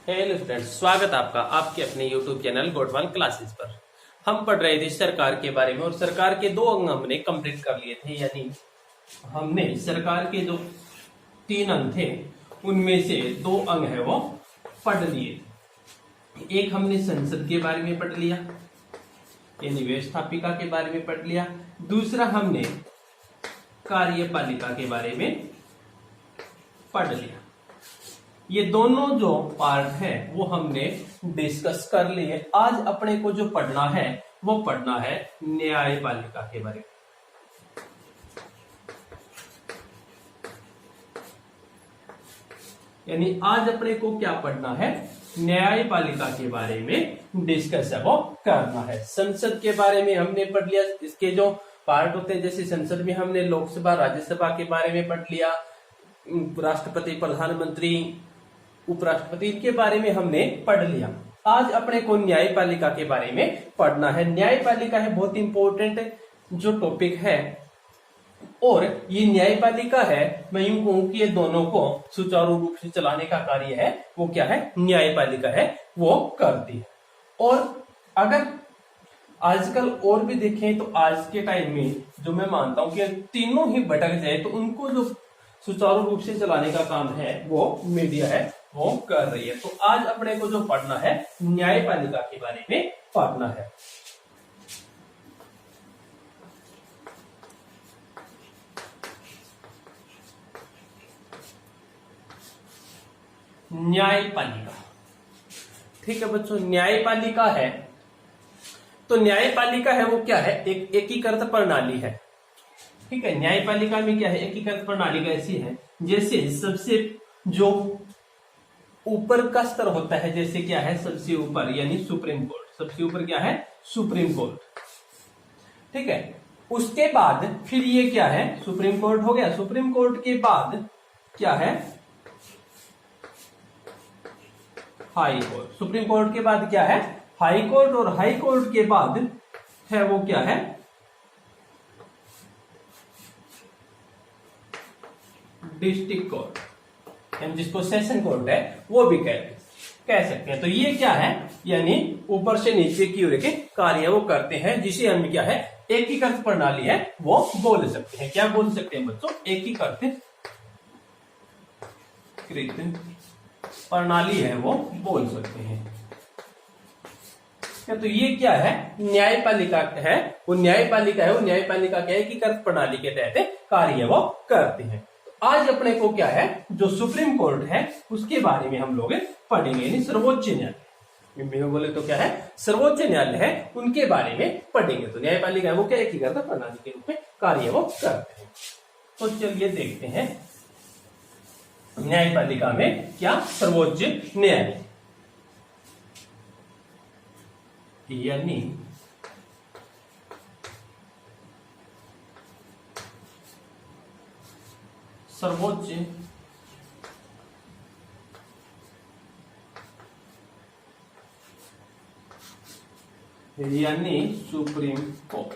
Hello students, स्वागत आपका आपके अपने YouTube चैनल गोटवाल क्लासेस पर। हम पढ़ रहे थे सरकार के बारे में और सरकार के 2 अंग हमने कंप्लीट कर लिए थे। यानी हमने सरकार के जो 3 अंग थे उनमें से 2 अंग है वो पढ़ लिए। एक हमने संसद के बारे में पढ़ लिया, यानी व्यवस्थापिका के बारे में पढ़ लिया। दूसरा हमने कार्यपालिका के बारे में पढ़ लिया। ये दोनों जो पार्ट है वो हमने डिस्कस कर लिए। आज अपने को जो पढ़ना है वो पढ़ना है न्यायपालिका के बारे में। यानी आज अपने को क्या पढ़ना है, न्यायपालिका के बारे में डिस्कस है वो करना है। संसद के बारे में हमने पढ़ लिया, इसके जो पार्ट होते हैं जैसे संसद में हमने लोकसभा राज्यसभा के बारे में पढ़ लिया, राष्ट्रपति प्रधानमंत्री उपराष्ट्रपति के बारे में हमने पढ़ लिया। आज अपने को न्यायपालिका के बारे में पढ़ना है। न्यायपालिका है बहुत इंपॉर्टेंट जो टॉपिक है और ये न्यायपालिका है, मैं यूं कहूं कि ये दोनों को सुचारू रूप से चलाने का कार्य है वो क्या है, न्यायपालिका है वो करती है। और अगर आजकल और भी देखें तो आज के टाइम में जो मैं मानता हूं कि तीनों ही भटक जाए तो उनको जो सुचारू रूप से चलाने का काम है वो मीडिया है वो कर रही है। तो आज अपने को जो पढ़ना है न्यायपालिका के बारे में पढ़ना है। न्यायपालिका, ठीक है बच्चों। न्यायपालिका है तो न्यायपालिका है वो क्या है, एक एकीकृत प्रणाली है। ठीक है, न्यायपालिका में क्या है, एकीकृत प्रणाली कैसी है, जैसे सबसे जो ऊपर का स्तर होता है, जैसे क्या है सबसे ऊपर यानी सुप्रीम कोर्ट, सबसे ऊपर क्या है सुप्रीम कोर्ट। ठीक है, उसके बाद फिर ये क्या है, सुप्रीम कोर्ट हो गया। सुप्रीम कोर्ट के बाद क्या है, हाई कोर्ट। सुप्रीम कोर्ट के बाद क्या है, हाई कोर्ट। और हाई कोर्ट के बाद है वो क्या है, डिस्ट्रिक्ट कोर्ट, जिसको सेशन कोर्ट है वो भी कह सकते हैं। तो ये क्या है, यानी ऊपर से नीचे की ओर के कार्य वो करते हैं, जिसे हम क्या है एकीकृत प्रणाली है वो बोल सकते हैं। क्या बोल सकते हैं बच्चों, एकीकृत प्रणाली है वो बोल सकते हैं। तो ये क्या है, न्यायपालिका है। वो न्यायपालिका है, वो न्यायपालिका क्या है, एकीकृत प्रणाली के तहत कार्य वो करते हैं। आज अपने को क्या है, जो सुप्रीम कोर्ट है उसके बारे में हम लोग पढ़ेंगे, यानी सर्वोच्च न्यायालय बोले तो क्या है, सर्वोच्च न्यायालय है उनके बारे में पढ़ेंगे। तो न्यायपालिका है वो क्या एकीकृत प्रणाली के रूप में कार्य वो करते हैं। तो चलिए देखते हैं न्यायपालिका में क्या, सर्वोच्च न्यायालय यानी सर्वोच्च यानी सुप्रीम कोर्ट।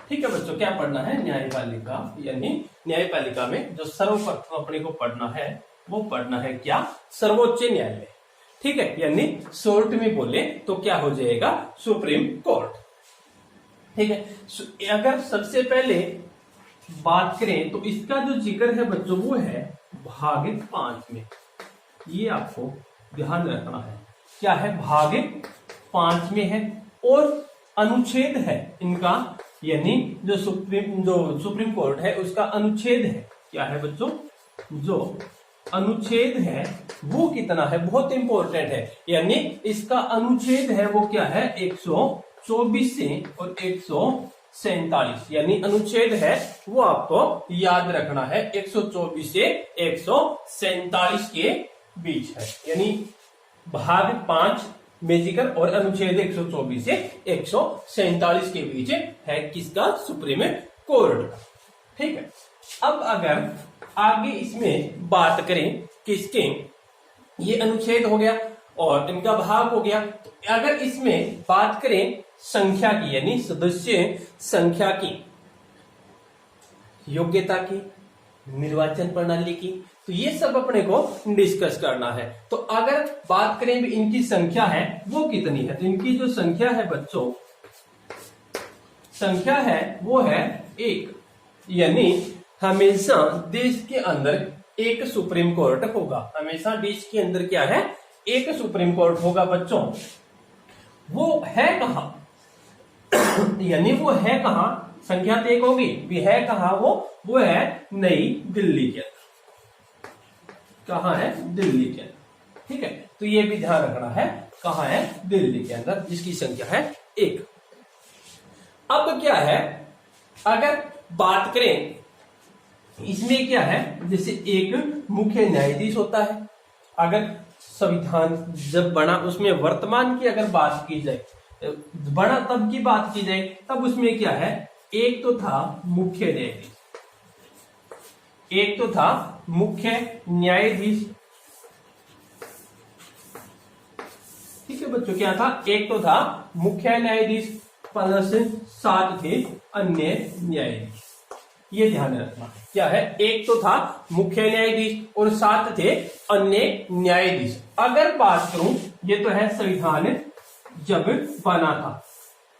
ठीक है बच्चों, क्या पढ़ना है, न्यायपालिका। यानी न्यायपालिका में जो सर्वप्रथम अपने को पढ़ना है वो पढ़ना है क्या, सर्वोच्च न्यायालय। ठीक है, यानी शॉर्ट में बोले तो क्या हो जाएगा, सुप्रीम कोर्ट। ठीक है, अगर सबसे पहले बात करें तो इसका जो जिक्र है बच्चों वो है भाग 5 में। ये आपको ध्यान रखना है, क्या है, भाग 5 में है। और अनुच्छेद है इनका, यानी जो सुप्रीम कोर्ट है उसका अनुच्छेद है, क्या है बच्चों, जो अनुच्छेद है वो कितना है, बहुत इंपॉर्टेंट है। यानी इसका अनुच्छेद है वो क्या है, 124 से और 147, यानी अनुच्छेद है वो आपको याद रखना है, 124 से 147 के बीच है। यानी भाग 5 में जिक्र और अनुच्छेद 124 से 147 के बीच है किसका, सुप्रीम कोर्ट का। ठीक है, अब अगर आगे इसमें बात करें किसके, ये अनुच्छेद हो गया और इनका भाग हो गया। तो अगर इसमें बात करें संख्या की, यानी सदस्य संख्या की, योग्यता की, निर्वाचन प्रणाली की। तो ये सब अपने को डिस्कस करना है। तो अगर बात करें इनकी संख्या है वो कितनी है, तो इनकी जो संख्या है बच्चों, संख्या है वो है 1, यानी हमेशा देश के अंदर एक सुप्रीम कोर्ट होगा। हमेशा देश के अंदर क्या है, एक सुप्रीम कोर्ट होगा बच्चों। वो है कहां, यानी वो है कहां, संख्या तो 1 होगी, भी है कहां वो है नई दिल्ली के अंदर। कहां है, दिल्ली के अंदर। ठीक है, तो ये भी ध्यान रखना है, कहां है, दिल्ली के अंदर, जिसकी संख्या है 1। अब क्या है, अगर बात करें इसमें क्या है, जैसे एक मुख्य न्यायाधीश होता है। अगर संविधान जब बना उसमें वर्तमान की अगर बात की जाए, बना तब की बात की जाए, तब उसमें क्या है, एक तो था मुख्य न्यायाधीश, एक तो था मुख्य न्यायाधीश। ठीक है बच्चों, क्या था, एक तो था मुख्य न्यायाधीश प्लस 7 थे अन्य न्यायाधीश। ये ध्यान रखना, क्या है, एक तो था मुख्य न्यायाधीश और 7 थे अन्य न्यायाधीश। अगर बात करूं, ये तो है संविधान जब बना था,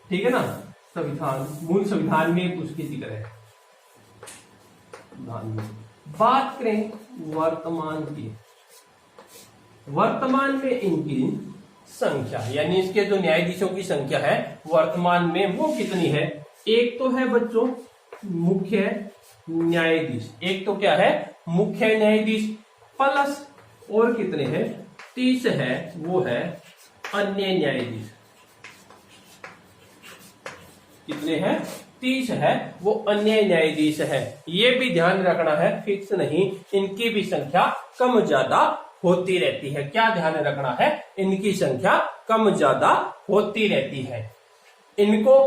ठीक है ना, संविधान, मूल संविधान में उसकी जिक्र है। बात करें वर्तमान की, वर्तमान में इनकी संख्या, यानी इसके जो न्यायाधीशों की संख्या है वर्तमान में वो कितनी है। एक तो है बच्चों मुख्य न्यायाधीश, एक तो क्या है, मुख्य न्यायाधीश प्लस और कितने हैं, 30 है, वो है अन्य न्यायाधीश। कितने हैं, 30 है, वो अन्य न्यायाधीश है। ये भी ध्यान रखना है, फिक्स नहीं, इनकी भी संख्या कम ज्यादा होती रहती है। क्या ध्यान रखना है, इनकी संख्या कम ज्यादा होती रहती है। इनको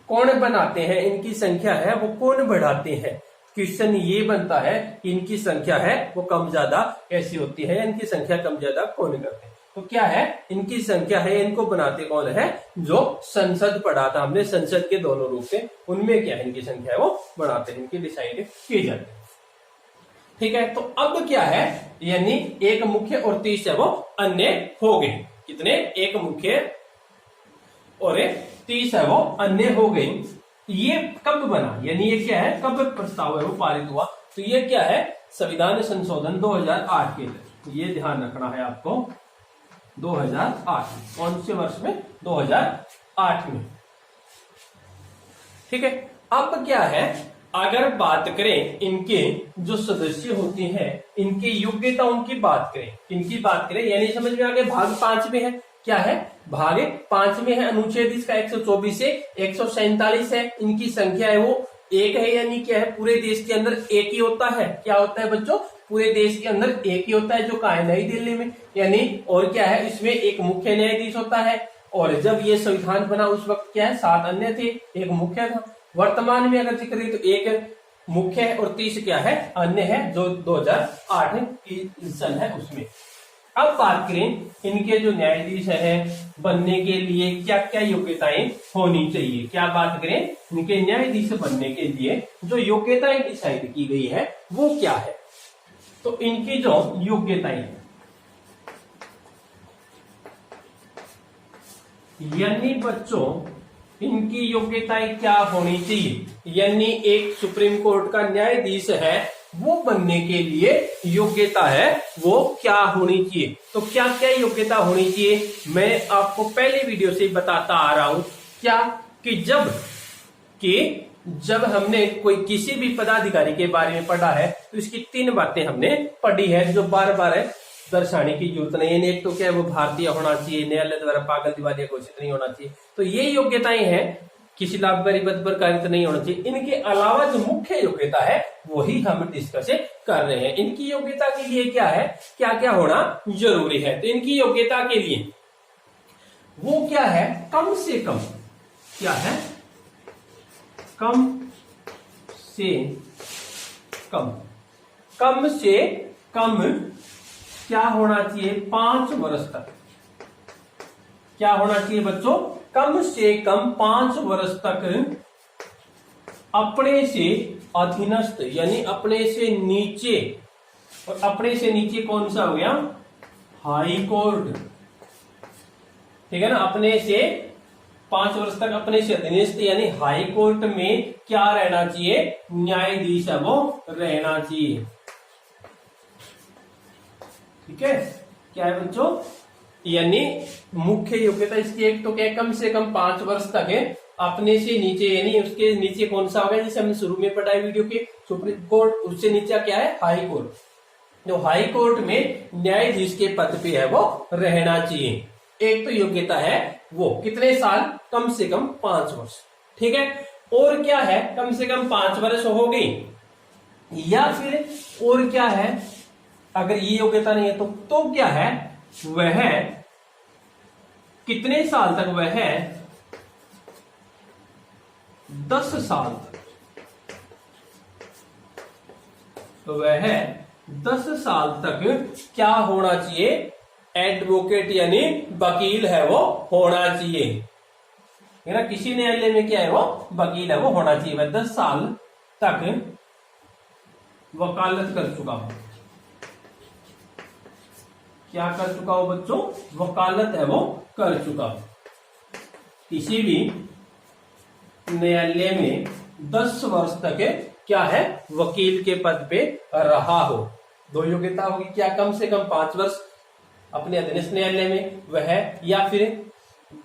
कौन बनाते हैं, इनकी संख्या है वो कौन बढ़ाते हैं। क्वेश्चन ये बनता है कि इनकी संख्या है वो कम ज्यादा कैसी होती है, इनकी संख्या कम ज्यादा कौन करते हैं। तो क्या है, इनकी संख्या है, इनको बनाते कौन है, जो संसद पढ़ा था हमने, संसद के दोनों रूप से, उनमें क्या है, इनकी संख्या है वो बढ़ाते हैं, इनकी डिसाइड की जाती है। ठीक है, तो अब क्या है, यानी एक मुख्य और 30 है वो अन्य हो गए। कितने, एक मुख्य और 30 है वो अन्य हो गए। ये कब बना, यानी ये क्या है, कब प्रस्ताव है वो पारित हुआ, तो ये क्या है, संविधान संशोधन 2008 के अंदर। ये ध्यान रखना है आपको, 2008 कौन से वर्ष में, 2008 में। ठीक है, अब क्या है, अगर बात करें इनके जो सदस्य होते हैं, इनकी योग्यताओं की बात करें, इनकी बात करें, यानी समझ में आ गया, भाग 5 में है, क्या है, भाग 5 में है, अनुच्छेद इसका 124 से 147 है। इनकी संख्या है वो 1 है, यानी क्या है, पूरे देश के अंदर एक ही होता है। क्या होता है बच्चों, पूरे देश के अंदर एक ही होता है, जो कहा है, नई दिल्ली में। यानी और क्या है, इसमें एक मुख्य न्यायाधीश होता है, और जब ये संविधान बना उस वक्त क्या है, 7 अन्य थे, एक मुख्य था। वर्तमान में अगर जिक्र करें तो एक मुख्य है और 30 क्या है, अन्य है, जो 2008 की सन है उसमें। अब बात करें इनके जो न्यायाधीश है बनने के लिए क्या क्या योग्यताएं होनी चाहिए। क्या बात करें, इनके न्यायाधीश बनने के लिए जो योग्यताएं डिसाइड की गई है वो क्या है। तो इनकी जो योग्यताएं, यानी बच्चों इनकी योग्यताएं क्या होनी चाहिए, यानी एक सुप्रीम कोर्ट का न्यायाधीश है वो बनने के लिए योग्यता है वो क्या होनी चाहिए। तो क्या क्या योग्यता होनी चाहिए, मैं आपको पहले वीडियो से बताता आ रहा हूं। क्या कि जब हमने कोई किसी भी पदाधिकारी के बारे में पढ़ा है तो इसकी 3 बातें हमने पढ़ी है, जो बार बार दर्शाने की जरूरत नहीं है। एक तो क्या है, वो भारतीय होना चाहिए, न्यायालय द्वारा पागल दिवालिया घोषित नहीं होना चाहिए। तो ये योग्यताएं हैं, किसी लाभकारी पद पर कार्यरत नहीं होना चाहिए। इनके अलावा जो मुख्य योग्यता है वही हम डिस्कस कर रहे हैं। इनकी योग्यता के लिए क्या है, क्या क्या होना जरूरी है। तो इनकी योग्यता के लिए वो क्या है, कम से कम, क्या है, कम से कम, कम से कम क्या होना चाहिए, 5 वर्ष तक। क्या होना चाहिए बच्चों, कम से कम 5 वर्ष तक अपने से अधीनस्थ यानी अपने से नीचे, और अपने से नीचे कौन सा हो गया, हाई कोर्ट, ठीक है ना। अपने से 5 वर्ष तक अपने से अधीनस्थ यानी हाई कोर्ट में क्या रहना चाहिए, न्यायाधीश है वो रहना चाहिए, ठीक है। क्या है बच्चों, यानी मुख्य योग्यता इसकी एक तो क्या है, कम से कम 5 वर्ष तक है अपने से नीचे, यानी उसके नीचे कौन सा होगा, जैसे हमने शुरू में पढ़ा है वीडियो के, सुप्रीम कोर्ट, उससे नीचे क्या है, हाई कोर्ट। जो हाई कोर्ट में न्यायाधीश के पद पे है वो रहना चाहिए। एक तो योग्यता है वो कितने साल, कम से कम 5 वर्ष, ठीक है। और क्या है, कम से कम 5 वर्ष हो गई, या फिर और क्या है, अगर ये योग्यता नहीं है तो क्या है, वह कितने साल तक, वह 10 साल तक, तो वह 10 साल तक क्या होना चाहिए, एडवोकेट यानी वकील है वो होना चाहिए, है ना। किसी न्यायालय में क्या है वो वकील है वो होना चाहिए, वह 10 साल तक वकालत कर चुका हो। क्या कर चुका हो बच्चों, वकालत है वो कर चुका हो। किसी भी न्यायालय में 10 वर्ष तक क्या है, वकील के पद पे रहा हो। 2 योग्यता होगी, क्या कम से कम 5 वर्ष अपने अधीनस्थ न्यायालय में वह, या फिर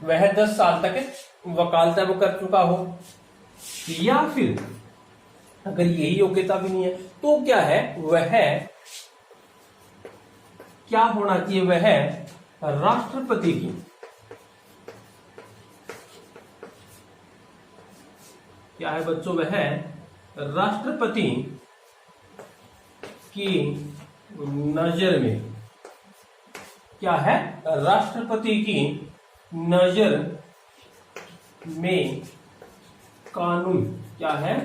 वह 10 साल तक वकालत वो कर चुका हो, या फिर अगर यही योग्यता भी नहीं है तो क्या है, वह क्या होना चाहिए, वह राष्ट्रपति की, क्या है बच्चों, वह राष्ट्रपति की नजर में, क्या है, राष्ट्रपति की नजर में कानून, क्या है,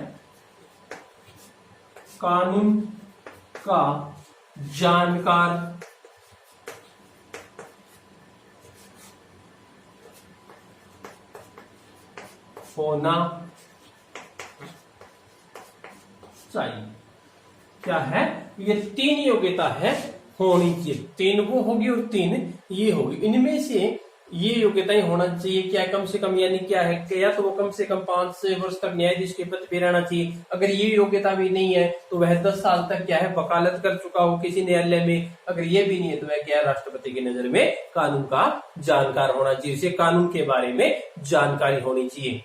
कानून का जानकार होना चाहिए। क्या है, ये 3 योग्यता है होनी चाहिए, 3 वो होगी और 3 ये होगी। इनमें से ये योग्यताएं होना चाहिए, क्या कम से कम, यानी क्या है, या तो वो कम से कम 5 वर्ष तक न्यायाधीश के पद पे रहना चाहिए। अगर ये योग्यता भी नहीं है तो वह 10 साल तक क्या है, वकालत कर चुका हो किसी न्यायालय में। अगर ये भी नहीं है तो वह क्या है, राष्ट्रपति की नजर में कानून का जानकार होना चाहिए, उसे कानून के बारे में जानकारी होनी चाहिए,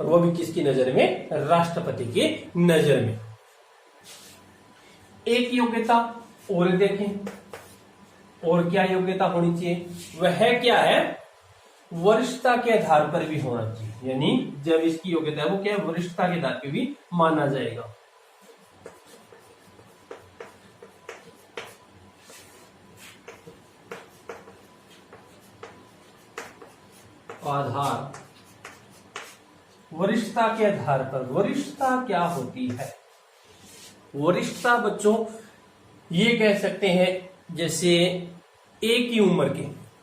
और वो भी किसकी नजर में, राष्ट्रपति की नजर में। एक योग्यता और देखें, और क्या योग्यता होनी चाहिए, वह क्या है, वरिष्ठता के आधार पर भी होना चाहिए, यानी जब इसकी योग्यता है वो क्या है, वरिष्ठता के आधार पर भी माना जाएगा। आधार, वरिष्ठता के आधार पर। वरिष्ठता क्या होती है, वरिष्ठता बच्चों ये कह सकते हैं, जैसे एक ही उम्र के,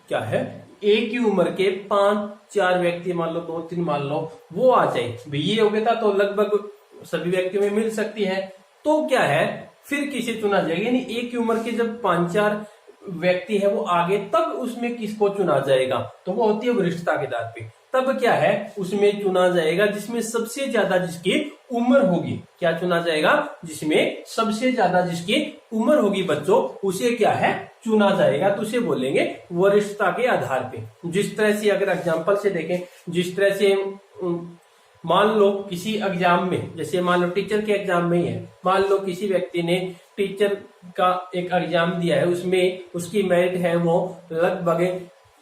क्या है, एक ही उम्र के 5-4 व्यक्ति मान लो, 2-3 मान लो, वो आ जाए भाई, ये योग्यता तो लगभग सभी व्यक्तियों में मिल सकती है, तो क्या है, फिर किसे चुना जाएगा, यानी एक ही उम्र के जब 5-4 व्यक्ति है वो आगे, तब उसमें किसको चुना जाएगा, तो वो होती है वरिष्ठता के आधार पे। तब क्या है, उसमें चुना जाएगा जिसमें सबसे ज्यादा जिसकी उम्र होगी। क्या चुना जाएगा, जिसमें सबसे ज्यादा जिसकी उम्र होगी बच्चों, उसे क्या है, चुना जाएगा। तो उसे बोलेंगे वरिष्ठता के आधार पे। जिस तरह से अगर एग्जांपल से देखें, जिस तरह से मान लो किसी एग्जाम में, जैसे मान लो टीचर के एग्जाम में ही है, मान लो किसी व्यक्ति ने टीचर का एक एग्जाम दिया है, उसमें उसकी मेरिट है वो लगभग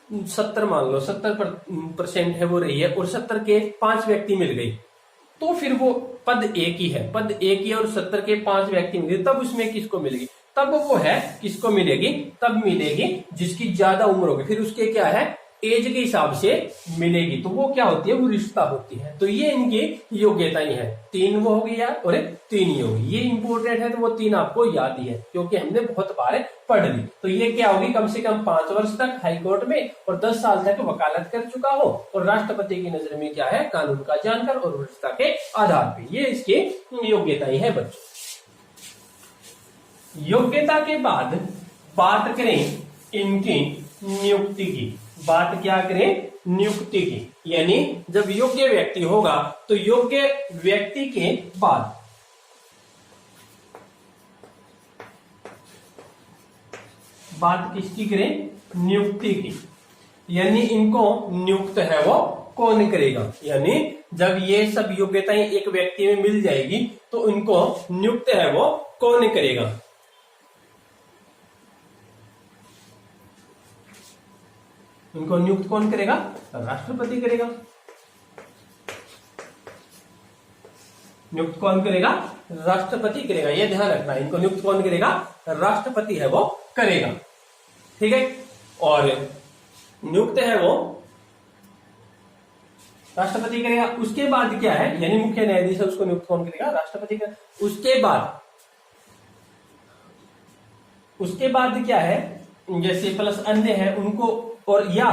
70 मान लो 70% है वो रही है, और 70 के 5 व्यक्ति मिल गई, तो फिर वो पद एक ही है, पद एक ही है, और 70 के 5 व्यक्ति मिल गए, तब उसमें किसको मिलेगी, तब वो है किसको मिलेगी, तब मिलेगी जिसकी ज्यादा उम्र होगी। फिर उसके क्या है, एज के हिसाब से मिलेगी, तो वो क्या होती है, वो रिश्ता होती है। तो ये इनकी योग्यताएं है। 3 वो होगी यार और 3 ये होगी। ये इंपोर्टेंट है, तो वो 3 आपको याद ही है क्योंकि हमने बहुत बार पढ़ ली। तो ये क्या होगी, कम से कम 5 वर्ष तक हाईकोर्ट में और 10 साल तक वकालत कर चुका हो और राष्ट्रपति की नजर में क्या है, कानून का जानकार और वरिष्ठता के आधार पे। ये इसकी योग्यताएं है बच्चों। योग्यता के बाद बात करें इनकी नियुक्ति की। बात क्या करें, नियुक्ति की, यानी जब योग्य व्यक्ति होगा तो योग्य व्यक्ति के बाद बात किसकी करें, नियुक्ति की, यानी इनको नियुक्त है वो कौन करेगा। यानी जब ये सब योग्यताएं एक व्यक्ति में मिल जाएगी तो इनको नियुक्त है वो कौन करेगा। इनको नियुक्त कौन करेगा, राष्ट्रपति करेगा। नियुक्त कौन करेगा, राष्ट्रपति करेगा। ये ध्यान रखना, इनको नियुक्त कौन करेगा, राष्ट्रपति है वो करेगा। ठीक है, और नियुक्त है वो राष्ट्रपति करेगा। उसके बाद क्या है, यानी मुख्य न्यायाधीश है, उसको नियुक्त कौन करेगा, राष्ट्रपति करेगा। उसके बाद क्या है, जैसे प्लस अन्य है उनको, और या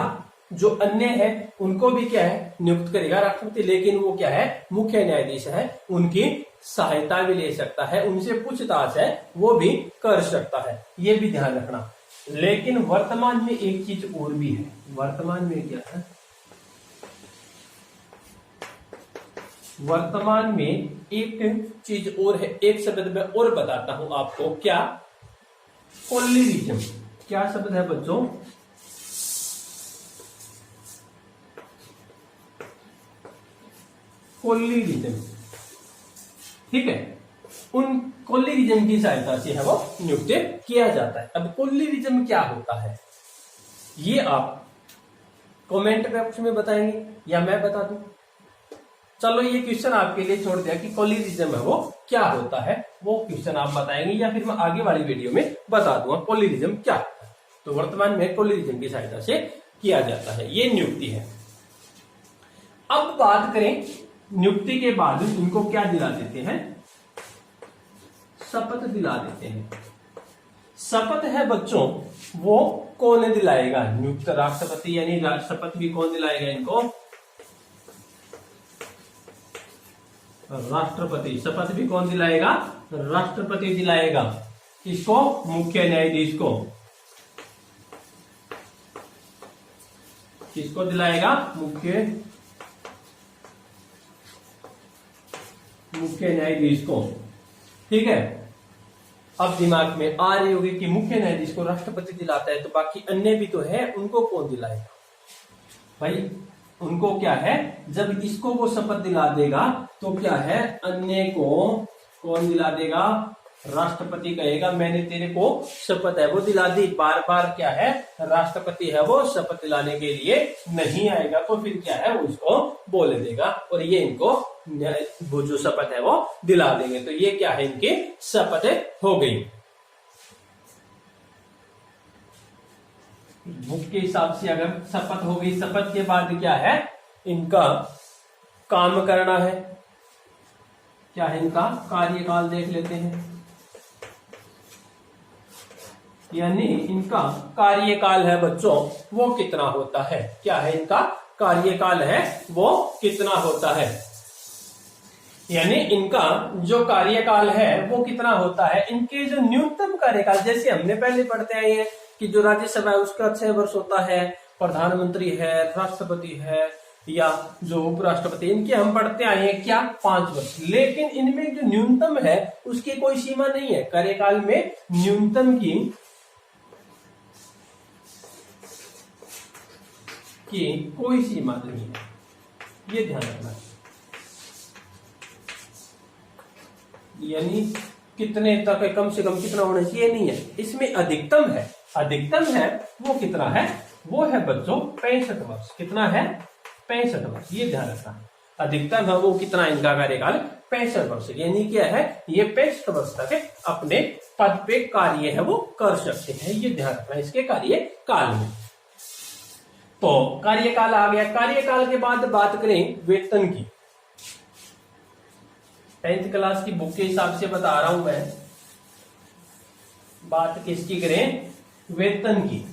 जो अन्य है उनको भी क्या है, नियुक्त करेगा राष्ट्रपति। लेकिन वो क्या है, मुख्य न्यायाधीश है, उनकी सहायता भी ले सकता है, उनसे पूछताछ है वो भी कर सकता है। ये भी ध्यान रखना। लेकिन वर्तमान में एक चीज और भी है। वर्तमान में क्या है, वर्तमान में एक चीज और है, एक शब्द में और बताता हूं आपको। क्या, कोलिरिज्म। क्या शब्द है बच्चों, कोलिरिज्म। ठीक है, उन कोलिरिज्म की सहायता से है वो नियुक्त किया जाता है। अब कोलिरिज्म क्या होता है, ये आप कमेंट बॉक्स में बताएंगे या मैं बता दूं। चलो ये क्वेश्चन आपके लिए छोड़ दिया कि कोलिरिज्म है वो क्या होता है, वो क्वेश्चन आप बताएंगे या फिर मैं आगे वाली वीडियो में बता दूंगा कोलिरिज्म क्या होता है। तो वर्तमान में कोलिरिज्म की सहायता से किया जाता है, ये नियुक्ति है। अब बात करें नियुक्ति के बाद इनको क्या दिला देते हैं, शपथ दिला देते हैं। शपथ है बच्चों वो कौन दिलाएगा, नियुक्त राष्ट्रपति, यानी शपथ भी कौन दिलाएगा इनको, राष्ट्रपति। शपथ भी कौन दिलाएगा, राष्ट्रपति दिलाएगा। किसको, मुख्य न्यायाधीश को। किसको दिलाएगा, मुख्य न्यायाधीश को। ठीक है, अब दिमाग में आ रही होगी कि मुख्य न्यायाधीश को राष्ट्रपति दिलाता है तो बाकी अन्य भी तो है, उनको कौन दिलाएगा। भाई उनको क्या है, जब इसको वो शपथ दिला देगा तो क्या है, अन्य को कौन दिला देगा, राष्ट्रपति कहेगा मैंने तेरे को शपथ है वो दिला दी। बार बार क्या है, राष्ट्रपति है वो शपथ दिलाने के लिए नहीं आएगा तो फिर क्या है, वो इसको बोल देगा और ये इनको वो जो शपथ है वो दिला देंगे। तो ये क्या है, इनकी शपथ हो गई। बुक के हिसाब से अगर शपथ हो गई, शपथ के बाद क्या है, इनका काम करना है। क्या है, इनका कार्यकाल देख लेते हैं। यानी इनका कार्यकाल है बच्चों वो कितना होता है, क्या है, इनका कार्यकाल है वो कितना होता है। यानी इनका जो कार्यकाल है वो कितना होता है, इनके जो न्यूनतम कार्यकाल, जैसे हमने पहले पढ़ते आए हैं कि जो राज्यसभा है उसका 6 वर्ष होता है, प्रधानमंत्री है, राष्ट्रपति है या जो उपराष्ट्रपति, इनके हम पढ़ते आए हैं क्या, 5 वर्ष। लेकिन इनमें जो न्यूनतम है उसकी कोई सीमा नहीं है। कार्यकाल में न्यूनतम की कोई सीमा नहीं है, ये ध्यान रखना। यानी कितने तक है, कम से कम कितना होना चाहिए नहीं है, इसमें अधिकतम है। अधिकतम है वो कितना है, वो है बच्चों 65 वर्ष। कितना है, 65 वर्ष, ये ध्यान रखना। अधिकतम है वो कितना, इनका कार्यकाल 65 वर्ष। यानी क्या है, ये 65 वर्ष तक अपने पद पे कार्य है वो कर सकते हैं, ये ध्यान रखना इसके कार्यकाल में। तो कार्यकाल आ गया। कार्यकाल के बाद बात करें वेतन की। 10th क्लास की बुक के हिसाब से बता रहा हूं मैं। बात किसकी करें? वेतन की,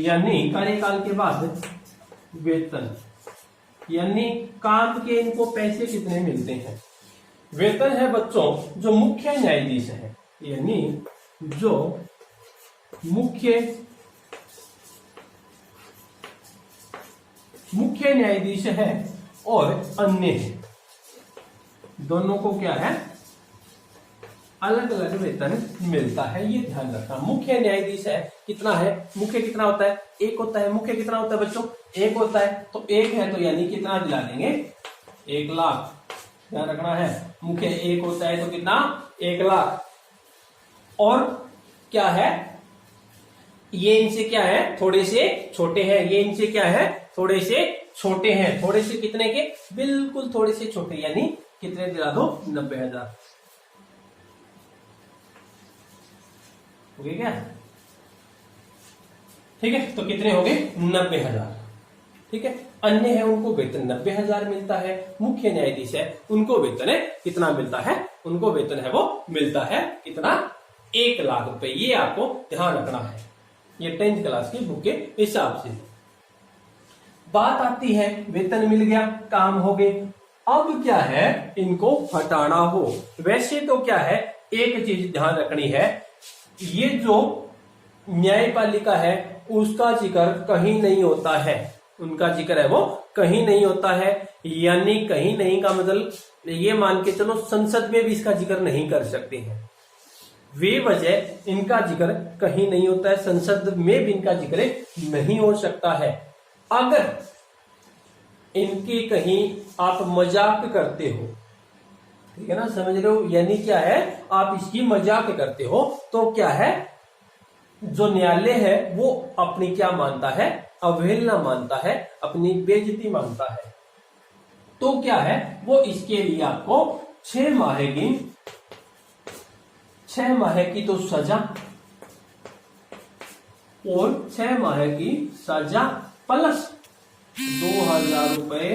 यानी कार्यकाल के बाद वेतन, यानी काम के इनको पैसे कितने मिलते हैं। वेतन है बच्चों जो मुख्य न्यायाधीश है, यानी जो मुख्य न्यायाधीश है और अन्य है, दोनों को क्या है? अलग अलग वेतन मिलता है। ये ध्यान रखना। मुख्य न्यायाधीश है कितना है? मुख्य कितना होता है? एक होता है। मुख्य कितना होता है बच्चों? एक होता है। तो एक है तो यानी कितना दिला देंगे? 1 लाख। ध्यान रखना है, मुख्य एक होता है तो कितना? 1 लाख। और क्या है? ये इनसे क्या है? थोड़े से छोटे हैं। ये इनसे क्या है? थोड़े से छोटे हैं। थोड़े से कितने के? बिल्कुल थोड़े से छोटे, यानी कितने दिला दो? 90,000। हो गया क्या? ठीक है, तो कितने हो गए? 90,000। ठीक है। अन्य है उनको वेतन 90,000 मिलता है। मुख्य न्यायाधीश है उनको वेतन है कितना मिलता है? उनको वेतन है वो मिलता है कितना? 1 लाख रुपए। ये आपको ध्यान रखना है, ये 10th क्लास की बुक के हिसाब से। बात आती है वेतन मिल गया, काम हो गए, अब क्या है? इनको हटाना हो। वैसे तो क्या है, एक चीज ध्यान रखनी है, ये जो न्यायपालिका है उसका जिक्र कहीं नहीं होता है। उनका जिक्र है वो कहीं नहीं होता है, यानी कहीं नहीं का मतलब ये मान के चलो संसद में भी इसका जिक्र नहीं कर सकते हैं। वे वजह इनका जिक्र कहीं नहीं होता है, संसद में भी इनका जिक्र नहीं हो सकता है। अगर इनकी कहीं आप मजाक करते हो, ठीक है ना, समझ रहे हो, यानी क्या है? आप इसकी मजाक करते हो तो क्या है? जो न्यायालय है वो अपनी क्या मानता है? अवहेलना मानता है, अपनी बेइज्जती मानता है। तो क्या है? वो इसके लिए आपको 6 माह की तो सजा और 6 माह की सजा प्लस 2,000 रुपए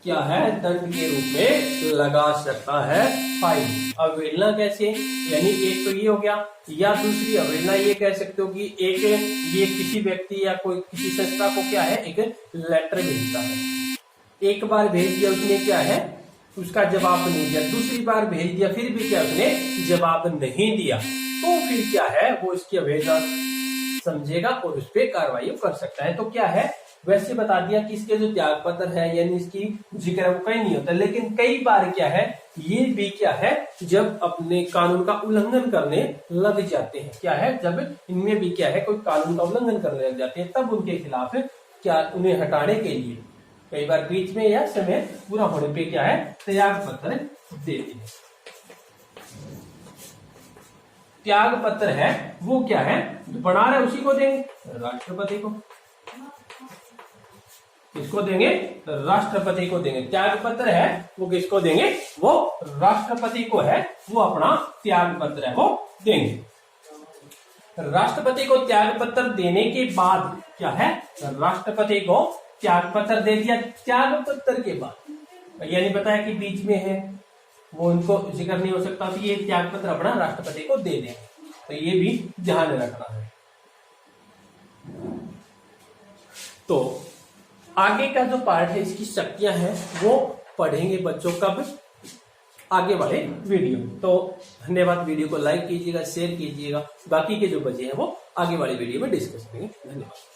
क्या है? दंड के रूप में लगा सकता है, फाइन। अवहेलना कैसे? यानी एक तो ये हो गया, या दूसरी अवहेलना ये कह सकते हो कि एक ये किसी व्यक्ति या कोई किसी संस्था को क्या है? एक लेटर भेजता है। एक बार भेज दिया उसने, क्या है? उसका जवाब नहीं दिया। दूसरी बार भेज दिया, फिर भी क्या उसने जवाब नहीं दिया, तो फिर क्या है? वो इसकी अवहेलना समझेगा और उस पर कार्रवाई कर सकता है। तो क्या है? वैसे बता दिया कि इसके जो त्याग पत्र है यानी इसकी जिक्र वो कहीं नहीं होता, लेकिन कई बार क्या है? ये भी क्या है? जब अपने कानून का उल्लंघन करने लग जाते हैं, क्या है? जब इनमें भी क्या है? कोई कानून का उल्लंघन करने लग जाते हैं, तब उनके खिलाफ क्या उन्हें हटाने के लिए कई बार बीच में या समय पूरा होने पे क्या है? त्याग पत्र देते हैं। त्याग पत्र है वो क्या है? बना रहे उसी को देंगे, राष्ट्रपति को। किसको देंगे? राष्ट्रपति को देंगे। त्याग पत्र है वो किसको देंगे? वो राष्ट्रपति को है, वो अपना त्याग पत्र है वो देंगे। राष्ट्रपति को त्याग पत्र देने के बाद क्या है? राष्ट्रपति को त्याग पत्र दे दिया। त्याग पत्र के बाद यानी पता है कि बीच में है वो उनको जिक्र नहीं हो सकता, तो ये त्याग पत्र अपना राष्ट्रपति को दे दें। तो ये भी ध्यान रखना है। तो आगे का जो पार्ट है इसकी शक्तियां हैं वो पढ़ेंगे बच्चों कब? आगे वाले वीडियो। तो धन्यवाद। वीडियो को लाइक कीजिएगा, शेयर कीजिएगा। बाकी के जो बचे हैं वो आगे वाले वीडियो में डिस्कस करेंगे। धन्यवाद।